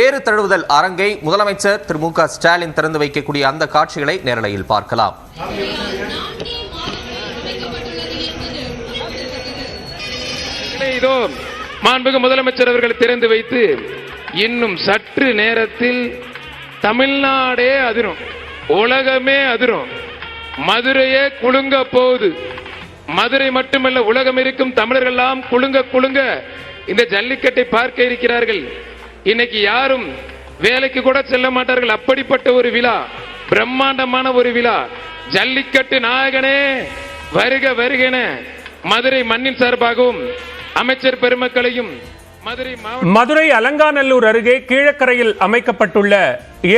ஏறு தழுவுதல் அரங்கை முதலமைச்சர் திரு மு க ஸ்டாலின் திறந்து வைக்கக்கூடிய அந்த காட்சிகளை நேரலையில் பார்க்கலாம். இதோ மாண்புமிகு முதலமைச்சர் அவர்கள் திறந்து வைத்து இன்னும் சற்று நேரத்தில் தமிழ்நாடே அதிரும், உலகமே அதிரும், மதுரையே குலுங்க போகுது. மதுரை மட்டுமல்ல, உலகம் இருக்கும் தமிழர்கள் எல்லாம் குலுங்க குலுங்க இந்த ஜல்லிக்கட்டை பார்க்க இருக்கிறார்கள். இன்னைக்கு யாரும் வேலைக்கு கூட செல்ல மாட்டார்கள். அப்படிப்பட்ட ஒரு விழா, பிரம்மாண்டமான ஒரு விழா. ஜல்லிக்கட்டு நாயகனே வருக வருகென மதுரை மண்ணின் சார்பாகவும் அமைச்சர் பெருமக்களையும் மதுரை அலங்காநல்லூர் அருகே கீழக்கரையில் அமைக்கப்பட்டுள்ள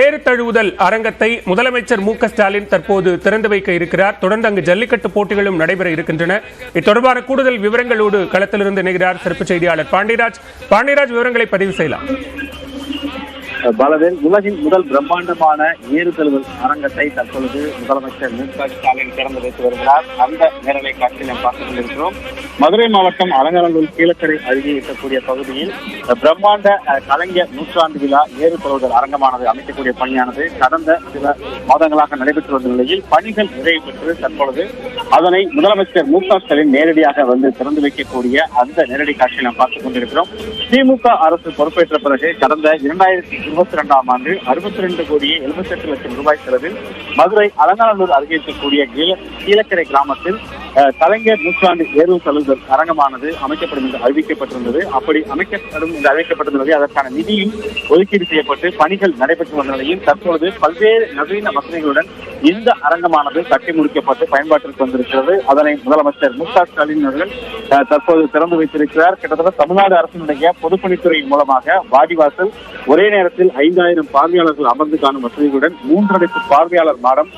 ஏறு தழுவுதல் அரங்கத்தை முதலமைச்சர் மு க ஸ்டாலின் தற்போது திறந்து வைக்க இருக்கிறார். தொடர்ந்து அங்கு ஜல்லிக்கட்டு போட்டிகளும் நடைபெற இருக்கின்றன. இது கூடுதல் விவரங்களோடு களத்திலிருந்து இணைகிறார் சிறப்பு செய்தியாளர் பாண்டியராஜ். விவரங்களை பதிவு செய்யலாம். பாலவேல், உலகின் முதல் பிரம்மாண்டமான ஏறு தழுவல் அரங்கத்தை தற்பொழுது முதலமைச்சர் மு க ஸ்டாலின் திறந்து வைத்து வருகிறார். அந்த நேரலை காட்சியில் நாம் பார்த்துக் கொண்டிருக்கிறோம். மதுரை மாவட்டம் அலங்காநல்லூர் கீழக்கரை அருகே இருக்கக்கூடிய பகுதியில் பிரம்மாண்ட கலைஞர் நூற்றாண்டு விழா ஏறு தழுவுதல் அரங்கமானது அமைக்கக்கூடிய பணியானது கடந்த சில மாதங்களாக நடைபெற்று வந்த நிலையில் பணிகள் நிறைவு பெற்று தற்பொழுது அதனை முதலமைச்சர் மு க ஸ்டாலின் நேரடியாக வந்து திறந்து வைக்கக்கூடிய அந்த நேரடி காட்சியை நாம் பார்த்துக் கொண்டிருக்கிறோம். திமுக அரசு பொறுப்பேற்ற பிறகு கடந்த 2022ஆம் ஆண்டு 62 கோடியே 78 லட்சம் ரூபாய் செலவில் மதுரை அலங்காநல்லூர் அருகே இருக்கக்கூடிய கீழக்கரை கிராமத்தில் கலைஞர் நூற்றாண்டு ஏறு தழுவுதல் அரங்கமானது அமைக்கப்படும் என்று அறிவிக்கப்பட்டிருந்தது. அப்படி அமைக்கப்படும் என்று அறிவிக்கப்பட்டிருந்தது. அதற்கான நிதியும் ஒதுக்கீடு செய்யப்பட்டு பணிகள் நடைபெற்று வந்த நிலையில் தற்பொழுது பல்வேறு நவீன வசதிகளுடன் இந்த அரங்கமானது கட்டி முடிக்கப்பட்டு பயன்பாட்டிற்கு வந்திருக்கிறது. அதனை முதலமைச்சர் மு க ஸ்டாலின் அவர்கள் தற்போது திறந்து வைத்திருக்கிறார். கிட்டத்தட்ட தமிழ்நாடு அரசினுடைய பொதுப்பணித்துறை மூலமாக வாடிவாசல் ஒரே நேரத்தில் 5000 பார்வையாளர்கள் அமர்ந்து காணும் வசதிகளுடன் 3 அடுக்கு பார்வையாளர் மாடம்,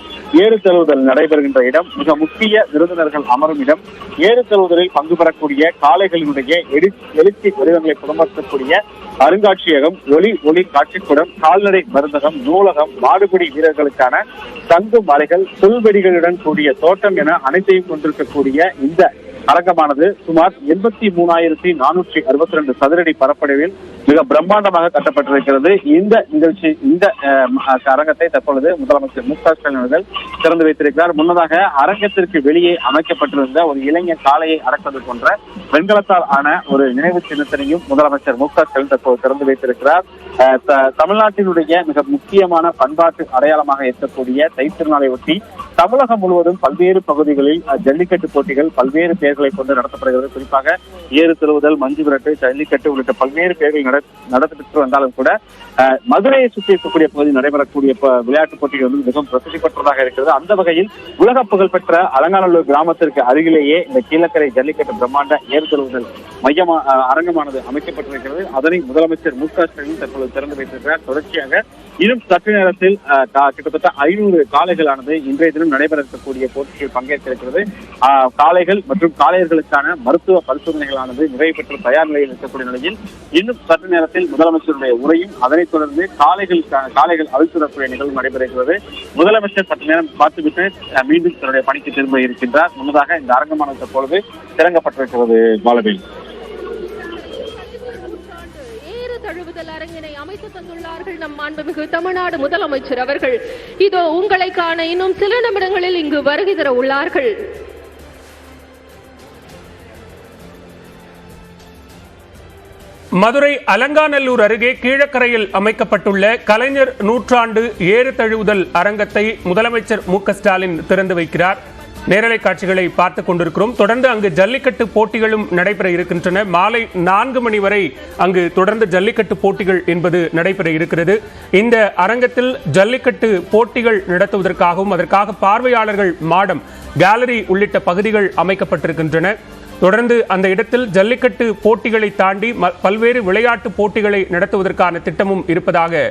ஏறு தழுவுதல் நடைபெறுகின்ற இடம், மிக முக்கிய விருந்தினர்கள் அமரும் இடம், ஏறு தழுவுதலில் பங்கு பெறக்கூடிய காளைகளினுடைய எழுச்சி வடிவங்களை புலமர்த்தக்கூடிய அருங்காட்சியகம், ஒளி காட்சிக்கூடம், கால்நடை மருந்தகம், நூலகம், மாடுபிடி வீரர்களுக்கான தங்கு மலைகள், புல்வெடிகளுடன் கூடிய தோட்டம் என அனைத்தையும் கொண்டிருக்கக்கூடிய இந்த அரங்கமானது சுமார் 83,462 சதுரடி பரப்பளவில் மிக பிரம்மாண்டமாக கட்டப்பட்டிருக்கிறது. இந்த நிகழ்ச்சி, இந்த அரங்கத்தை தற்பொழுது முதலமைச்சர் மு க ஸ்டாலின் அவர்கள் திறந்து வைத்திருக்கிறார். முன்னதாக அரங்கத்திற்கு வெளியே அமைக்கப்பட்டிருந்த ஒரு இளைஞர் காளையை அடக்குவது போன்ற வெண்கலத்தால் ஆன ஒரு நினைவு சின்னத்தினையும் முதலமைச்சர் மு க ஸ்டாலின் தற்போது திறந்து வைத்திருக்கிறார். தமிழ்நாட்டினுடைய மிக முக்கியமான பண்பாட்டு அடையாளமாக இருக்கக்கூடிய தைத்திருநாளை ஒட்டி தமிழகம் முழுவதும் பல்வேறு பகுதிகளில் ஜல்லிக்கட்டு போட்டிகள் பல்வேறு பெயர்களை கொண்டு நடத்தப்படுகிறது. குறிப்பாக ஏறு தழுவுதல், மஞ்சு விரட்டு, ஜல்லிக்கட்டு உள்ளிட்ட பல்வேறு பெயர்கள் நடத்தப்பட்டு வந்தாலும் கூட மதுரையை சுற்றி இருக்கக்கூடிய பகுதியில் நடைபெறக்கூடிய விளையாட்டுப் போட்டிகள் வந்து மிகவும் பிரசித்தி பெற்றதாக இருக்கிறது. அந்த வகையில் உலக புகழ்பெற்ற அலங்காநல்லூர் கிராமத்திற்கு அருகிலேயே இந்த கீழக்கரை ஜல்லிக்கட்டு பிரம்மாண்ட ஏறு தழுவுதல் அரங்கமானது அமைக்கப்பட்டிருக்கிறது. அதனை முதலமைச்சர் மு க ஸ்டாலின் தற்போது திறந்து வைத்திருக்கிறார். தொடர்ச்சியாக இன்னும் சற்று நேரத்தில் கிட்டத்தட்ட 500 காளைகளானது இன்றைய தினம் நடைபெற இருக்கக்கூடிய போட்டியில் பங்கேற்றிருக்கிறது. காளைகள் மற்றும் காளையர்களுக்கான மருத்துவ பரிசோதனைகளானது நிறைவு பெற்று தயார் நிலையில் இருக்கக்கூடிய நிலையில் இன்னும் சற்று நேரத்தில் முதலமைச்சருடைய உரையும் அதனைத் தொடர்ந்து காளைகள் அவிழ்த்துறக்கூடிய நிகழ்வு நடைபெறுகிறது. முதலமைச்சர் சற்று நேரம் பார்த்துவிட்டு மீண்டும் தன்னுடைய பணிக்கு திரும்ப இருக்கின்றார். முன்னதாக இந்த அரங்கமானது தற்பொழுது திறங்கப்பட்டிருக்கிறது. பாலவேல், தழுவுதல் அரங்கினை அமைத்து தந்துள்ளார்கள் நம் மாண்புமிகு தமிழ்நாடு முதலமைச்சர் அவர்கள். இதோ உங்களை காண இன்னும் சில நிமிடங்களில் இங்கு வருகை தர உள்ளார்கள். மதுரை அலங்காநல்லூர் அருகே கீழக்கரையில் அமைக்கப்பட்டுள்ள கலைஞர் நூற்றாண்டு ஏறு தழுவுதல் அரங்கத்தை முதலமைச்சர் மு க ஸ்டாலின் திறந்து வைக்கிறார். நேரலை காட்சிகளை பார்த்துக் கொண்டிருக்கிறோம். தொடர்ந்து அங்கு ஜல்லிக்கட்டு போட்டிகளும் நடைபெற இருக்கின்றன. மாலை 4 மணி வரை அங்கு தொடர்ந்து ஜல்லிக்கட்டு போட்டிகள் என்பது நடைபெற இருக்கிறது. இந்த அரங்கத்தில் ஜல்லிக்கட்டு போட்டிகள் நடத்துவதற்காகவும் அதற்காக பார்வையாளர்கள் மாடம், கேலரி உள்ளிட்ட பகுதிகள் அமைக்கப்பட்டிருக்கின்றன. தொடர்ந்து அந்த இடத்தில் ஜல்லிக்கட்டு போட்டிகளை தாண்டி பல்வேறு விளையாட்டு போட்டிகளை நடத்துவதற்கான திட்டமும் இருப்பதாக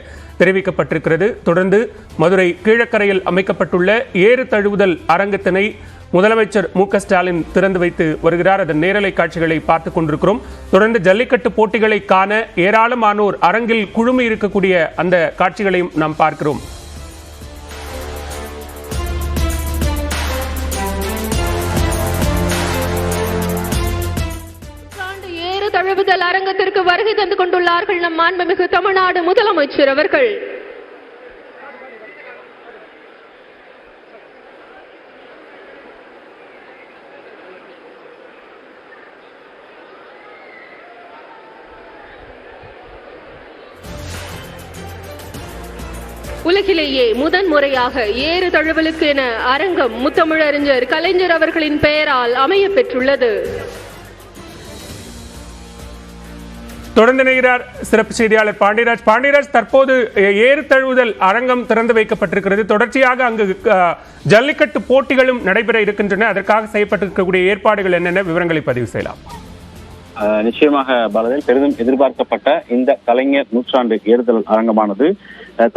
தெரிவிக்கப்பட்டிருக்கிறது. தொடர்ந்து மதுரை கீழக்கரையில் அமைக்கப்பட்டுள்ள ஏறு தழுவுதல் அரங்கத்தினை முதலமைச்சர் மு க ஸ்டாலின் திறந்து வைத்து வருகிறார். அதன் நேரலை காட்சிகளை பார்த்துக் கொண்டிருக்கிறோம். தொடர்ந்து ஜல்லிக்கட்டு போட்டிகளை காண ஏராளமானோர் அரங்கில் குழுமி இருக்கக்கூடிய அந்த காட்சிகளையும் நாம் பார்க்கிறோம். தழுவுதல் அரங்கத்தை அரங்கத்திற்கு வருகை தந்து கொண்டுள்ளார்கள் நம் மாண்புமிகு தமிழ்நாடு முதலமைச்சர் அவர்கள். உலகிலேயே முதன்முறையாக ஏறு தழுவலுக்கு என அரங்கம் முத்தமிழறிஞர் கலைஞர் அவர்களின் பெயரால் அமைய பெற்றுள்ளது. தொடர்ந்து இணைகிறார் சிறப்பு செய்தியாளர் பாண்டியராஜ். பாண்டியராஜ், தற்போது ஏறு தழுவுதல் அரங்கம் திறந்து வைக்கப்பட்டிருக்கிறது. தொடர்ச்சியாக அங்கு ஜல்லிக்கட்டு போட்டிகளும் நடைபெற இருக்கின்றன. அதற்காக செய்யப்பட்டிருக்கக்கூடிய ஏற்பாடுகள் என்னென்ன விவரங்களை பதிவு செய்யலாம்? நிச்சயமாக பாரதில் பெரிதும் எதிர்பார்க்கப்பட்ட இந்த கலைஞர் நூற்றாண்டு ஏறுதல் அரங்கமானது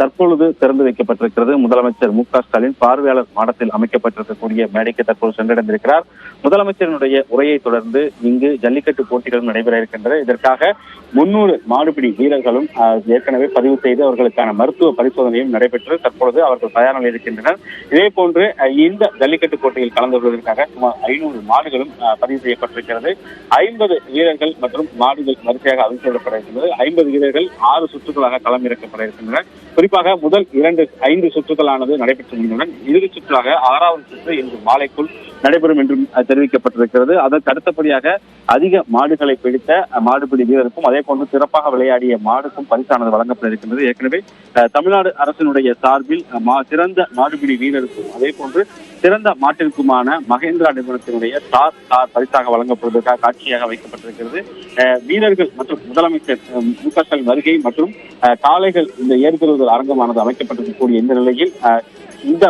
தற்பொழுது திறந்து வைக்கப்பட்டிருக்கிறது. முதலமைச்சர் மு.க.ஸ்டாலின் பார்வையாளர் மாடத்தில் அமைக்கப்பட்டிருக்கக்கூடிய மேடைக்கு தற்போது சென்றடைந்திருக்கிறார். முதலமைச்சரினுடைய உரையை தொடர்ந்து இங்கு ஜல்லிக்கட்டு போட்டிகளும் நடைபெற இருக்கின்றன. இதற்காக 300 மாடுபிடி வீரர்களும் ஏற்கனவே பதிவு செய்து அவர்களுக்கான மருத்துவ பரிசோதனையும் நடைபெற்று தற்பொழுது அவர்கள் தயார் நிலையில் இருக்கின்றனர். இதே போன்று இந்த ஜல்லிக்கட்டு போட்டியில் கலந்து கொள்வதற்காக சுமார் 500 மாடுகளும் பதிவு செய்யப்பட்டிருக்கிறது. 50 வீரர்கள் மற்றும் மாடுகள் வரிசையாக அவிழ்க்கப்பட இருக்கின்றது. 50 வீரர்கள் 6 சுற்றுகளாக களமிறக்கப்பட இருக்கின்றனர். குறிப்பாக முதல் 5 சுற்றுகளானது நடைபெற்று முடிந்தவுடன் இறுதி சுற்றாக 6வது சுற்று இன்று மாலைக்குள் நடைபெறும் என்றும் தெரிவிக்கப்பட்டிருக்கிறது. அதற்கு அடுத்தபடியாக அதிக மாடுகளை பிடித்த மாடுபிடி வீரருக்கும் அதே போன்று சிறப்பாக விளையாடிய மாடுக்கும் பரிசானது வழங்கப்பட இருக்கின்றது. ஏற்கனவே தமிழ்நாடு அரசினுடைய சார்பில் சிறந்த மாடுபிடி வீரருக்கும் அதே போன்று சிறந்த மாட்டிற்குமான மகேந்திரா நிறுவனத்தினுடைய தார் பரிசாக வழங்கப்படுவதற்காக காட்சியாக வைக்கப்பட்டிருக்கிறது. வீரர்கள் மற்றும் முதலமைச்சர் மு.க.ஸ்டாலின் வருகை மற்றும் காளைகள் இந்த ஏறுதழுவுதல் அரங்கமானது அமைக்கப்பட்டிருக்கக்கூடிய இந்த நிலையில் இந்த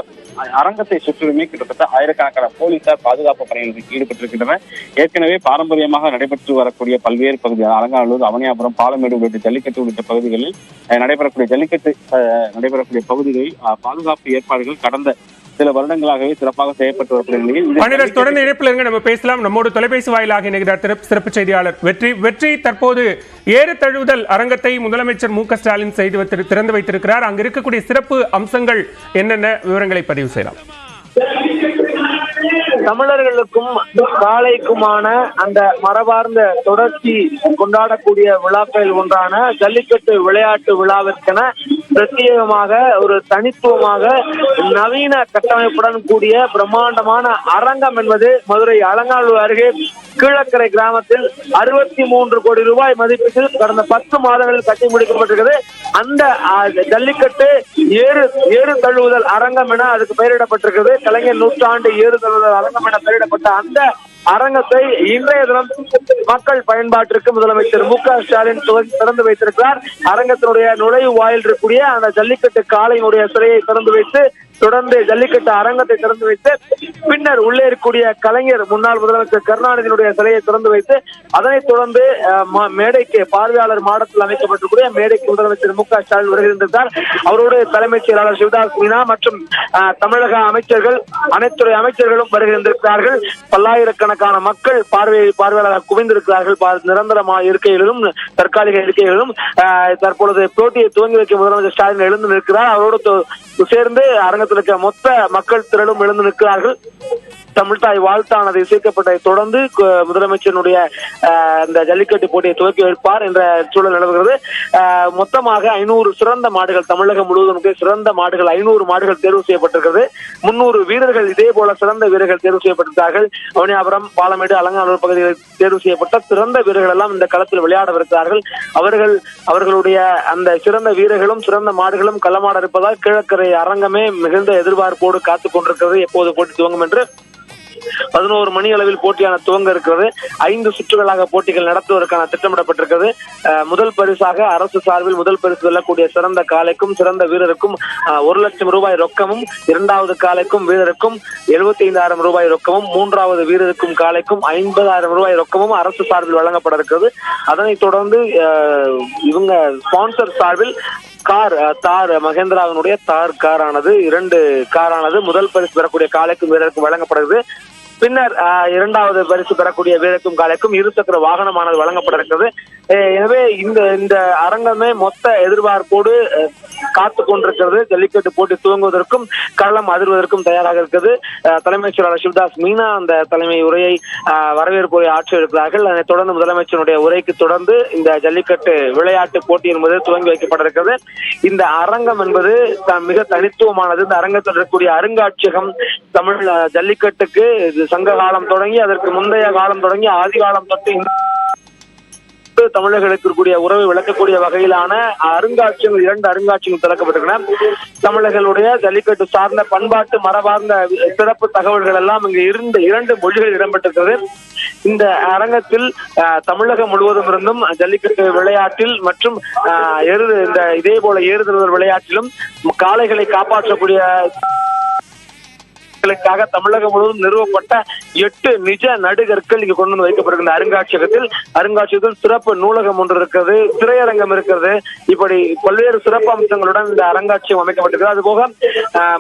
அரங்கத்தை சுற்றிலுமே கிட்டத்தட்ட ஆயிரக்கணக்கான போலீசார் பாதுகாப்பு பணிகளில் ஈடுபட்டிருக்கின்றனர். ஏற்கனவே பாரம்பரியமாக நடைபெற்று வரக்கூடிய பல்வேறு பகுதிகள் அலங்காநல்லூர், அவனியாபுரம், பாலமேடு உள்ளிட்ட ஜல்லிக்கட்டு உள்ளிட்ட பகுதிகளில் நடைபெறக்கூடிய பகுதிகளில் பாதுகாப்பு ஏற்பாடுகள் கடந்த சில வருடங்களாகவே சிறப்பாக செய்யப்பட்டு வரக்கூடிய நிலையில் தொடர்ந்து இணைப்பில் இருங்க, நம்ம பேசலாம். நம்மோடு தொலைபேசி வாயிலாக இணைகிறார் சிறப்பு செய்தியாளர் வெற்றி. தற்போது ஏறு தழுவுதல் அரங்கத்தை முதலமைச்சர் மு.க.ஸ்டாலின் திறந்து வைத்திருக்கிறார். அங்கு இருக்கக்கூடிய சிறப்பு அம்சங்கள் என்னென்ன விவரங்களை பதிவு செய்யலாம்? தமிழர்களுக்கும் காளைக்குமான அந்த மரபார்ந்த தொடர்ச்சி கொண்டாடக்கூடிய விழாக்கள் ஒன்றான ஜல்லிக்கட்டு விளையாட்டு விழாவிற்கென பிரத்யேகமாக ஒரு தனித்துவமாக நவீன கட்டமைப்புடன் கூடிய பிரம்மாண்டமான அரங்கம் என்பது மதுரை அலங்காநல்லூர் அருகே கீழக்கரை கிராமத்தில் 63 கோடி ரூபாய் மதிப்பீட்டில் கடந்த 10 மாதங்களில் கட்டி முடிக்கப்பட்டிருக்கிறது. அந்த ஜல்லிக்கட்டு ஏறு தழுவுதல் அரங்கம் என அதுக்கு பெயரிடப்பட்டிருக்கிறது. கலைஞர் நூற்றாண்டு ஏறு தழுவுதல் அரங்கம் என பெயரிடப்பட்ட அந்த அரங்கத்தை இன்றைய தினம் மக்கள் பயன்பாட்டிற்கு முதலமைச்சர் மு.க.ஸ்டாலின் திறந்து வைத்திருக்கிறார். அரங்கத்தினுடைய நுழைவு வாயில் இருக்கக்கூடிய அந்த ஜல்லிக்கட்டு காளையினுடைய சிலையை திறந்து வைத்து தொடர்ந்து ஜல்லிக்கட்டு அரங்கத்தை திறந்து வைத்து பின்னர் உள்ளே இருக்கக்கூடிய கலைஞர் முன்னாள் முதலமைச்சர் கருணாநிதியினுடைய சிலையை திறந்து வைத்து அதனைத் தொடர்ந்து மேடைக்கு பார்வையாளர் மாடத்தில் அமைக்கப்பட்டிருக்கூடிய மேடைக்கு முதலமைச்சர் மு.க.ஸ்டாலின் வருகின்றார். அவரோடு தலைமைச் செயலாளர் சிவதாஸ் மீனா மற்றும் தமிழக அமைச்சர்கள் அனைத்துறை அமைச்சர்களும் வருகின்றார்கள். பல்லாயிரக்கணக்கான மக்கள் பார்வையாளராக குவிந்திருக்கிறார்கள். நிரந்தரமான இருக்கைகளிலும் தற்காலிக இருக்கைகளிலும் தற்பொழுது போட்டியை துவங்கி வைக்க முதலமைச்சர் ஸ்டாலின் எழுந்து நிற்கிறார். அவரோடு சேர்ந்து அரங்கத்தில் இருக்க மொத்த மக்கள் திரளும் எழுந்து நிற்கிறார்கள். தமிழ்தாய் வாழ்த்தானது இசைக்கப்பட்டதை தொடர்ந்து முதலமைச்சருடைய இந்த ஜல்லிக்கட்டு போட்டியை துவக்கி வைப்பார் என்ற சூழல் நிலவுகிறது. மொத்தமாக 500 சிறந்த மாடுகள் தமிழகம் முழுவதும் சிறந்த மாடுகள் 500 மாடுகள் தேர்வு செய்யப்பட்டிருக்கிறது. 300 வீரர்கள் இதே போல சிறந்த வீரர்கள் தேர்வு செய்யப்பட்டிருக்கிறார்கள். அவனியாபுரம், பாலமேடு, அலங்காநல்லூர் பகுதிகளில் தேர்வு செய்யப்பட்ட சிறந்த வீரர்கள் எல்லாம் இந்த களத்தில் விளையாடவிருக்கிறார்கள். அவர்களுடைய அந்த சிறந்த வீரர்களும் சிறந்த மாடுகளும் களமாட இருப்பதால் கீழக்கரை அரங்கமே மிகுந்த எதிர்பார்ப்போடு காத்துக் கொண்டிருக்கிறது எப்போது போட்டி துவங்கும் என்று. 11 மணி அளவில் போட்டியான துவங்க இருக்கிறது. 5 சுற்றுகளாக போட்டிகள் நடத்துவதற்கான திட்டமிடப்பட்டிருக்கிறது. முதல் பரிசாக அரசு சார்பில் முதல் பரிசு வெல்லக்கூடிய சிறந்த காளைக்கும் சிறந்த வீரருக்கும் 1 லட்சம் ரூபாய் ரொக்கமும், 2வது காளைக்கும் வீரருக்கும் 75,000 ரூபாய் ரொக்கமும், 3வது வீரருக்கும் காளைக்கும் 50,000 ரூபாய் ரொக்கமும் அரசு சார்பில் வழங்கப்பட இருக்கிறது. அதனைத் தொடர்ந்து இவங்க ஸ்பான்சர் சார்பில் தார் மகேந்திராவினுடைய காரானது 2 காரானது முதல் பரிசு பெறக்கூடிய காளைக்கும் வீரருக்கும் வழங்கப்படுகிறது. பின்னர் 2வது பரிசு பெறக்கூடிய வீரருக்கும் காளைக்கும் 2 சக்கர வாகனமானது வழங்கப்பட இருக்கிறது. எனவே இந்த அரங்கமே மொத்த எதிர்பார்ப்போடு காத்து கொண்டிருக்கிறது. ஜல்லிக்கட்டு போட்டி துவங்குவதற்கும் களம் அதிர்வதற்கும் தயாராக இருக்கிறது. தலைமைச் செயலாளர் சிவதாஸ் மீனா அந்த தலைமை உரையை வரவேற்பு உரை ஆற்றி இருக்கிறார்கள். அதனைத் தொடர்ந்து முதலமைச்சருடைய உரைக்கு தொடர்ந்து இந்த ஜல்லிக்கட்டு விளையாட்டு போட்டி என்பது துவங்கி வைக்கப்பட இருக்கிறது. இந்த அரங்கம் என்பது மிக தனித்துவமானது. இந்த அரங்கத்தில் இருக்கக்கூடிய அருங்காட்சியகம் தமிழ் ஜல்லிக்கட்டுக்கு சங்க காலம் தொடங்கி அதற்கு முந்தைய காலம் தொடங்கி ஆதி காலம் தொட்டு தமிழர்களுக்கு இருக்கக்கூடிய உறவை விளக்கக்கூடிய வகையிலான அருங்காட்சியங்கள் 2 அருங்காட்சியங்கள் திறக்கப்பட்டிருக்கின்றன. தமிழர்களுடைய ஜல்லிக்கட்டு சார்ந்த பண்பாட்டு மரபார்ந்த சிறப்பு தகவல்கள் எல்லாம் இங்கு 2 மொழிகள் இடம்பெற்றிருக்கிறது. இந்த அரங்கத்தில் தமிழகம் முழுவதும் இருந்தும் ஜல்லிக்கட்டு விளையாட்டில் மற்றும் இதே போல ஏறுதழுவுதல் விளையாட்டிலும் காளைகளை காப்பாற்றக்கூடிய தமிழகம் முழுவதும் நிறுவப்பட்ட 8 நிஜ நடுகற்கள் இங்கு கொண்டு வந்து வைக்கப்படுகின்ற அருங்காட்சியகத்தில் சிறப்பு நூலகம் ஒன்று இருக்கிறது, திரையரங்கம் இருக்கிறது. இப்படி பல்வேறு சிறப்பு அம்சங்களுடன் இந்த அருங்காட்சியகம் அமைக்கப்பட்டிருக்கிறது. அதுபோக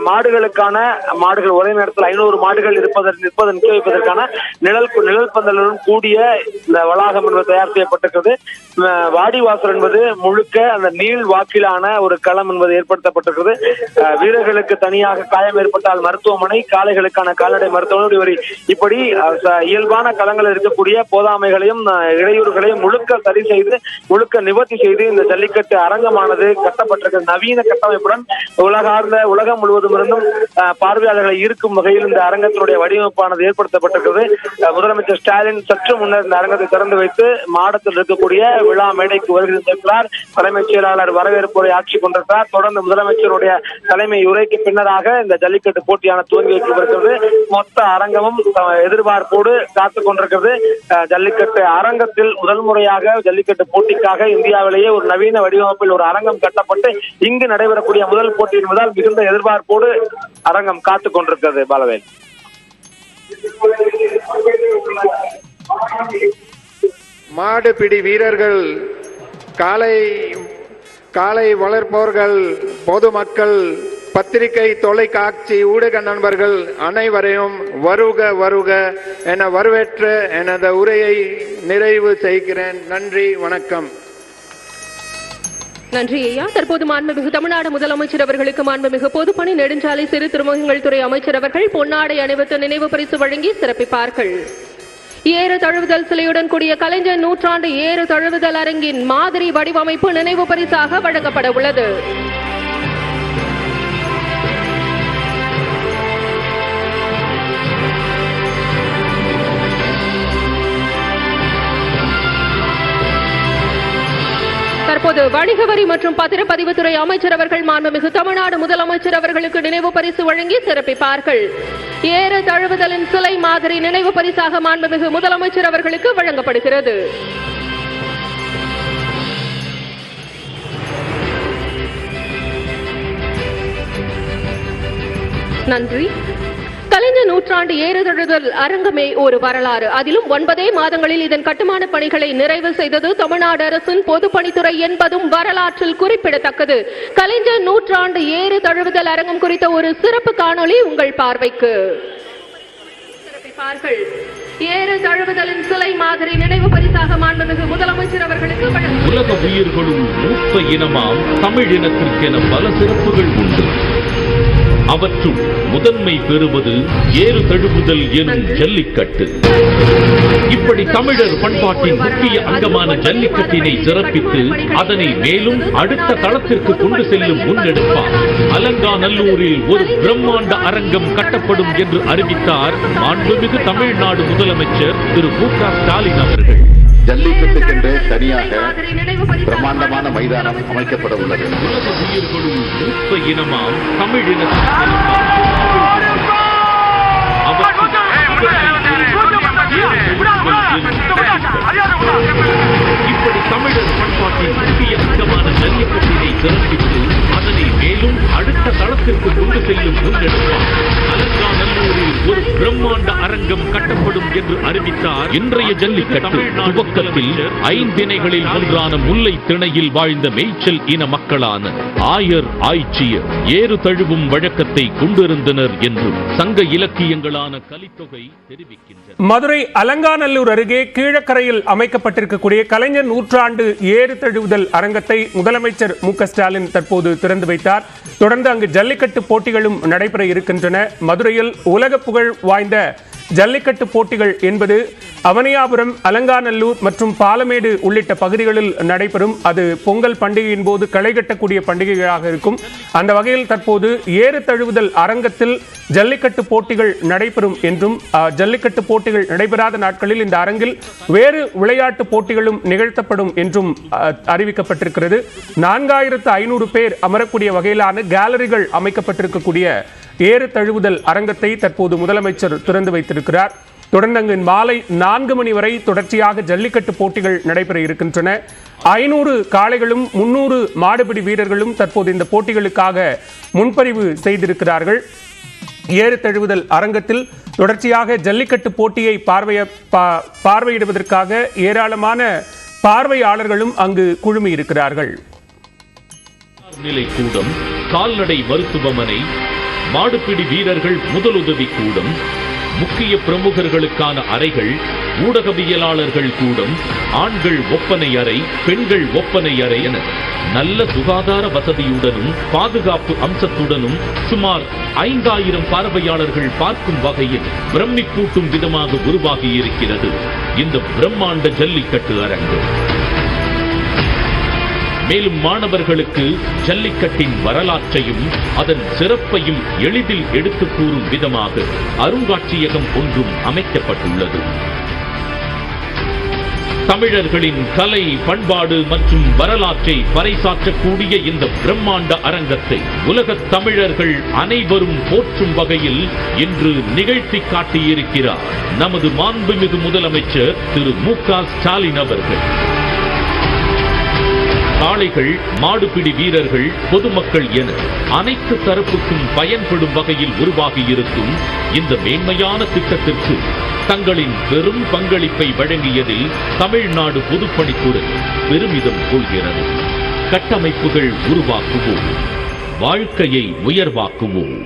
மாடுகள் ஒரே நேரத்தில் 500 மாடுகள் நிற்க வைப்பதற்கான நிழல் பந்தலுடன் கூடிய இந்த வளாகம் என்பது தயார் செய்யப்பட்டிருக்கிறது. வாடிவாசல் என்பது முழுக்க அந்த நீள் வாக்கிலான ஒரு களம் என்பது ஏற்படுத்தப்பட்டிருக்கிறது. வீரர்களுக்கு தனியாக காயம் ஏற்பட்டால் மருத்துவமனை, காளைகளுக்கான கால்நடை மருத்துவமனை, இப்படி இயல்பான களங்கள் இருக்கக்கூடிய போதாமைகளையும் இடையூறுகளையும் முழுக்க சரி செய்து முழுக்க நிவர்த்தி செய்து இந்த ஜல்லிக்கட்டு அரங்கமானது கட்டப்பட்டிருக்கிற நவீன கட்டமைப்புடன் உலகம் முழுவதும் இருந்தும் பார்வையாளர்களை ஈர்க்கும் வகையில் இந்த அரங்கத்தினுடைய வடிவமைப்பானது ஏற்படுத்தப்பட்டிருக்கிறது. முதலமைச்சர் ஸ்டாலின் சற்று முன்னர் இந்த அரங்கத்தை திறந்து வைத்து மாடத்தில் இருக்கக்கூடிய விழா மேடைக்கு வருகிறார். தலைமைச் செயலாளர் வரவேற்புரை ஆட்சி கொண்டிருக்கிறார். தொடர்ந்து முதலமைச்சருடைய தலைமை உரைக்கு பின்னராக இந்த ஜல்லிக்கட்டு போட்டியான துவங்கி வைக்கப்படுகிறது. மொத்த அரங்கமும் எதிர்பார்ப்போடு காத்துக் கொண்டிருக்கிறது. ஜல்லிக்கட்டு அரங்கத்தில் முதல் முறையாக ஜல்லிக்கட்டு போட்டிக்காக இந்தியாவிலேயே ஒரு நவீன வடிவமைப்பில் ஒரு அரங்கம் கட்டப்பட்டு இங்கு நடைபெறக்கூடிய முதல் போட்டி என்பதால் மிகுந்த எதிர்பார்ப்போடு அரங்கம் காத்துக் கொண்டிருக்கிறது. பாலவேல், மாடுபிடி வீரர்கள், காளை வளர்ப்பவர்கள், பொதுமக்கள், பத்திரிகை, தொலைக்காட்சி, ஊடக நண்பர்கள் அனைவரையும் வருக வருக என வரவேற்று எனது உரையை நிறைவு செய்கிறேன். நன்றி, வணக்கம். நன்றி ஐயா. தற்போது மாண்புமிகு தமிழ்நாடு முதலமைச்சர் அவர்களுக்கு மாண்புமிகு பொதுப்பணி நெடுஞ்சாலை சிறு துறைமுகங்கள் துறை அமைச்சர் அவர்கள் பொன்னாடை அணிவித்து நினைவு பரிசு வழங்கி சிறப்பிப்பார்கள். ஏறு தழுவுதல் சிலையுடன் கூடிய கலைஞர் நூற்றாண்டு ஏறு தழுவுதல் அரங்கின் மாதிரி வடிவமைப்பு நினைவு பரிசாக வழங்கப்பட உள்ளது. தற்போது வணிக வரி மற்றும் பத்திரப்பதிவுத்துறை அமைச்சர் அவர்கள் மாண்புமிகு தமிழ்நாடு முதலமைச்சர் அவர்களுக்கு நினைவு பரிசு வழங்கி சிறப்பிப்பார்கள். ஏறு தழுவுதலின் சிலை மாதிரி நினைவு பரிசாக மாண்புமிகு முதலமைச்சர் அவர்களுக்கு வழங்கப்படுகிறது. நன்றி. கலைஞர் நூற்றாண்டு ஏறுதழுவுதல் அரங்கமே ஒரு வரலாறு. அதிலும் 9 மாதங்களில் இதன் கட்டுமான பணிகளை நிறைவு செய்தது தமிழ்நாடு அரசின் பொதுப்பணித்துறை என்பதும் வரலாற்றில் குறிப்பிடத்தக்கது. கலைஞர் நூற்றாண்டு ஏறு தழுவுதல் அரங்கம் குறித்த ஒரு சிறப்பு காணொளி உங்கள் பார்வைக்கு. ஏறு தழுவுதலின் சிலை மாதிரி நினைவு பரிசாக மாண்புமிகு முதலமைச்சர் அவர்களுக்கு உலக உயிர்களும் மூத்த இனமாம் தமிழினத்திற்கென பல சிறப்புகள் உண்டு. அவற்றுள் முதன்மை பெறுவது ஏறு தழுவுதல் எனும் ஜல்லிக்கட்டு. இப்படி தமிழர் பண்பாட்டின் முக்கிய அங்கமான ஜல்லிக்கட்டினை சிறப்பித்து அதனை மேலும் அடுத்த தளத்திற்கு கொண்டு செல்லும் முன்னெடுப்பார். அலங்காநல்லூரில் ஒரு பிரம்மாண்ட அரங்கம் கட்டப்படும் என்று அறிவித்தார் மாண்புமிகு தமிழ்நாடு முதலமைச்சர் திரு மு.க. ஸ்டாலின் அவர்கள். ஜல்லிக்கட்டுக்கென்று தனியாக பிரம்மாண்டமான மைதானம் அமைக்கப்பட உள்ளது. உலக உயிர்களும் மூத்த இனமாம் தமிழினத்திற்கு இப்படி தமிழர் பண்பாட்டின் முக்கிய அங்கமான ஜல்லிக்கட்டினை சிறப்பித்து அதனை மேலும் அடுத்த தளத்திற்கு கொண்டு செல்லும் முன்னெடுப்பார். அலங்காநல்லூரில் ஒரு பிரம்மாண்ட அரங்கம் கட்டப்படும் என்று அறிவித்தார். இன்றைய ஜல்லிக்கட்டு துவக்கத்தில் ஐந்திணைகளில் ஒன்றான முல்லை திணையில் வாழ்ந்த மேய்ச்சல் இன மக்களான ஆயர் ஆய்ச்சியர் ஏறு தழுவும் வழக்கத்தை கொண்டிருந்தனர் என்று சங்க இலக்கியங்களான கலித்தொகை தெரிவிக்கின்றன. மதுரை அலங்காநல்லூர் அருகே கீழக்கரையில் அமைக்கப்பட்டிருக்கக்கூடிய கலைஞர் நூற்றாண்டு ஏறு தழுவுதல் அரங்கத்தை முதலமைச்சர் மு.க.ஸ்டாலின் தற்போது திறந்து வைத்தார். தொடர்ந்து அங்கு ஜல்லிக்கட்டு போட்டிகளும் நடைபெற இருக்கின்றன. மதுரையில் உலக புகழ் வாய்ந்த ஜல்லிக்கட்டு போட்டிகள் என்பது அவனியாபுரம், அலங்காநல்லூர் மற்றும் பாலமேடு உள்ளிட்ட பகுதிகளில் நடைபெறும். அது பொங்கல் பண்டிகையின் போது களை கட்டக்கூடிய பண்டிகைகளாக இருக்கும். அந்த வகையில் தற்போது ஏறு தழுவுதல் அரங்கத்தில் ஜல்லிக்கட்டு போட்டிகள் நடைபெறும் என்றும், ஜல்லிக்கட்டு போட்டிகள் நடைபெறாத நாட்களில் இந்த அரங்கில் வேறு விளையாட்டு போட்டிகளும் நிகழ்த்தப்படும் என்றும் அறிவிக்கப்பட்டிருக்கிறது. 4500 பேர் அமரக்கூடிய வகையிலான கேலரிகள் அமைக்கப்பட்டிருக்கக்கூடிய ஏறு தழுவுதல் அரங்கத்தை தற்போது முதலமைச்சர் திறந்து வைத்திருக்கிறார். தொடர்ந்து அங்கு மாலை 4 மணி வரை தொடர்ச்சியாக ஜல்லிக்கட்டு போட்டிகள் நடைபெற இருக்கின்றன. 500 காளைகளும் 300 மாடுபிடி வீரர்களும் தற்போது இந்த போட்டிகளுக்காக முன்பதிவு செய்திருக்கிறார்கள். ஏறு தழுவுதல் அரங்கத்தில் தொடர்ச்சியாக ஜல்லிக்கட்டு போட்டியை பார்வையிடுவதற்காக ஏராளமான பார்வையாளர்களும் அங்கு குழுமி இருக்கிறார்கள். நிலை கூடம், கால்நடை மருத்துவமனை, மாடுபிடி வீரர்கள் முதலுதவி கூடம், முக்கிய பிரமுகர்களுக்கான அறைகள், ஊடகவியலாளர்கள் கூடம், ஆண்கள் ஒப்பனை அறை, பெண்கள் ஒப்பனை அறை என நல்ல சுகாதார வசதியுடனும் பாதுகாப்பு அம்சத்துடனும் சுமார் 5000 பார்வையாளர்கள் பார்க்கும் வகையில் பிரமிப்பூட்டும் விதமாக உருவாகி இருக்கிறது இந்த பிரம்மாண்ட ஜல்லிக்கட்டு அரங்கு. மேலும் மாணவர்களுக்கு ஜல்லிக்கட்டின் வரலாற்றையும் அதன் சிறப்பையும் எளிதில் எடுத்துக் கூறும் விதமாக அருங்காட்சியகம் ஒன்றும் அமைக்கப்பட்டுள்ளது. தமிழர்களின் கலை, பண்பாடு மற்றும் வரலாற்றை பறைசாற்றக்கூடிய இந்த பிரம்மாண்ட அரங்கத்தை உலகத் தமிழர்கள் அனைவரும் போற்றும் வகையில் இன்று நிகழ்த்தி காட்டியிருக்கிறார் நமது மாண்புமிகு முதலமைச்சர் திரு மு.க.ஸ்டாலின் அவர்கள். காளைகள், மாடுபிடி வீரர்கள், பொதுமக்கள் என அனைத்து தரப்புக்கும் பயன்படும் வகையில் உருவாகியிருக்கும் இந்த மேன்மையான திட்டத்திற்கு தங்களின் பெரும் பங்களிப்பை வழங்கியதில் தமிழ்நாடு பொதுப்பணித்துறை பெருமிதம் கொள்கிறது. கட்டமைப்புகள் உருவாக்குவோம், வாழ்க்கையை உயர்வாக்குவோம்.